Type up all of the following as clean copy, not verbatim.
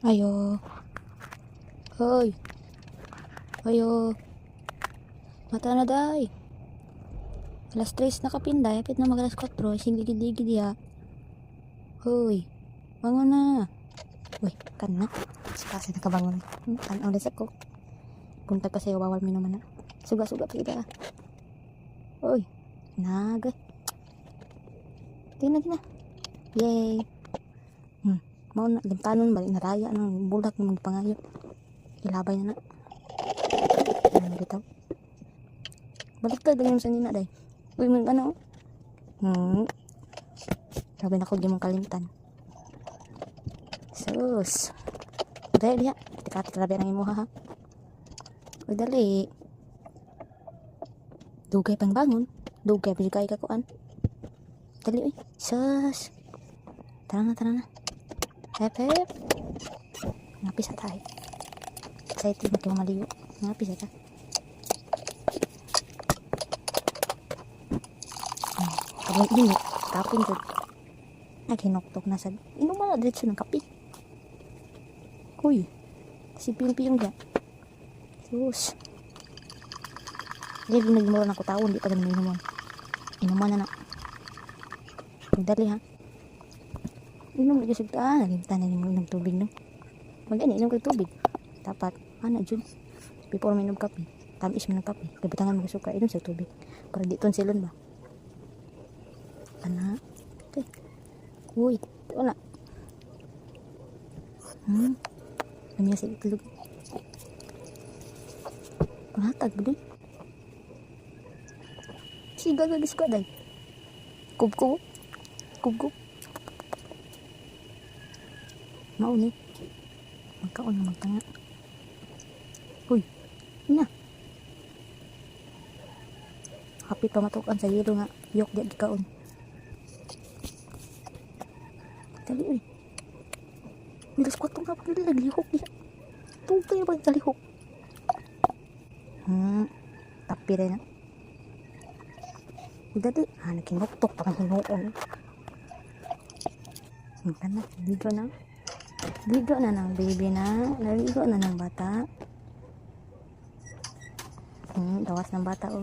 Ayo. Hoy. Ayo. Mata na day. Alas 3 na kapinday. Apit na mag alas 4. Sigligid-ligid ya. Hoy. Bangon na. Uy, kan na. Kasi nakabangon. Tanaw na sa ko. Punta ka sa'yo. Bawal mo naman na. Suga-suga pa kita. Hoy. Nagay. Tingnan na. Yay. Mau na limtanon balik na raya ng bulak ng pangayo. Ilabay na na. Ano bitaw? Balik ka ganyan sa nina day. Uy, mag ano? Sabi na ko di mong kalimtan. Sus. Dali diha. Tikati talabi ang imo ha. Uy, dali. Dugay pang bangon. Dugay bigay ka kuan. Dali uy. Sus. Tara na. Hep. Ngapis at tayo. Excited na kayo maliyo. Ngapis at tayo. Kabang ini. Tapon dyan. Naghinoktok na sa... Inuman na diretso ng kapi. Uy. Si piyong dyan. Sus. Dahil nagmura na ko tao. Hindi pa ganun inuman. Inuman na na. Dali ha. Inom lagi sigta, nalimtan na ng tubig no. Magani inom kay tubig. Dapat ana jud. Before minom kape, tamis man ng kape. Kabitangan mo suka inom sa tubig. Para di tonsilon ba. Ana. Okay. Uy, wala. Kami sa itlog. Panatag ba Siga gagis ko day. Kubko. Mauni. Magkaon na magtanga. Uy. Na. Happy pa matukan sa yelo nga. Yok di gikaon. Dali uy. Milas ko itong kapag nila naglihok niya. Tugay na ba naglihok? Tapi rin na. Dali. Nakinoktok pa ng hinuon. Magkana. Ligo na. Ligo na ng baby na. Naligo na ng bata. Gawas ng bata o.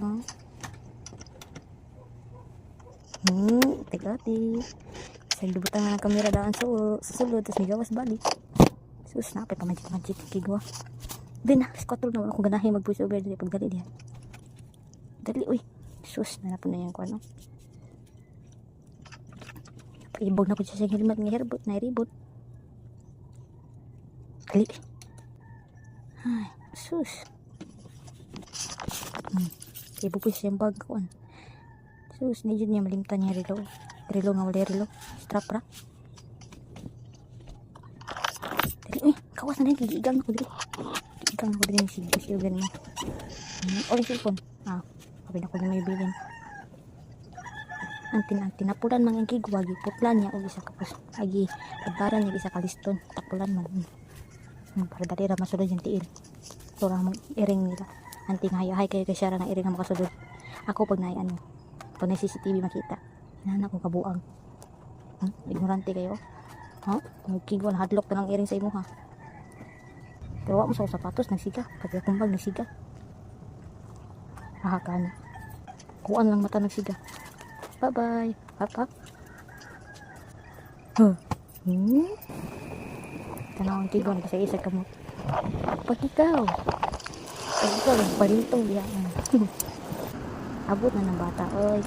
Tigati. Sa libutan na ng kamera daan sa sulod. Tapos may gawas balik. Sus, napay pa magic kigwa. Din na. Skotol naman ako ganahin mag-voice over dali pagdali diyan. Dali uy. Sus, nanapon na yan ko ano. Ibog na ko siya sa helmet ng herbot na ribot. Dali. Ay, sus. Ibog po siya yung bag ko. Sus, medyo niya malimtan niya rilo. Rilo nga wala rilo. Strap ra. Dali, kawas na rin. Gigigang ako dali. Gigigang ako dali. Sigan mo. Oray cellphone. Sabi na ko na may bilin. Ang tinapulan mga kigwa. Giputlan niya. O isa kapos. Agi, pagbaran niya isa kaliston. Tapulan man. Para dali ra masulod yung tiil. So lang iring nila. Anting hayahay kayo kay Shara na iring ang makasulod. Ako pag pag na CCTV makita. Nana ko kabuang. Ignorante kayo. Magkigwa na hadlock na lang iring sa imo ha. Pero wak mo sa sapatos nagsiga. Pag kumbag nagsiga. Hahakan. Kuan lang mata nagsiga. Bye bye. Papa. Tanawang tigon kasi isa ka mo. Pag ikaw palintong diya. Abot na ng bata oy.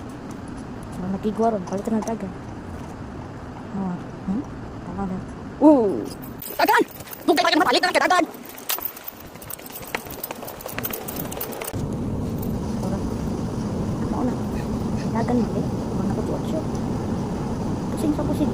Nagkigwa ron palit na taga. Tama na. Tagan! Bugay pa ka mapalit na kadagan. Mo na. Dagan mo eh. Mana ko tuwa siya. Pusing.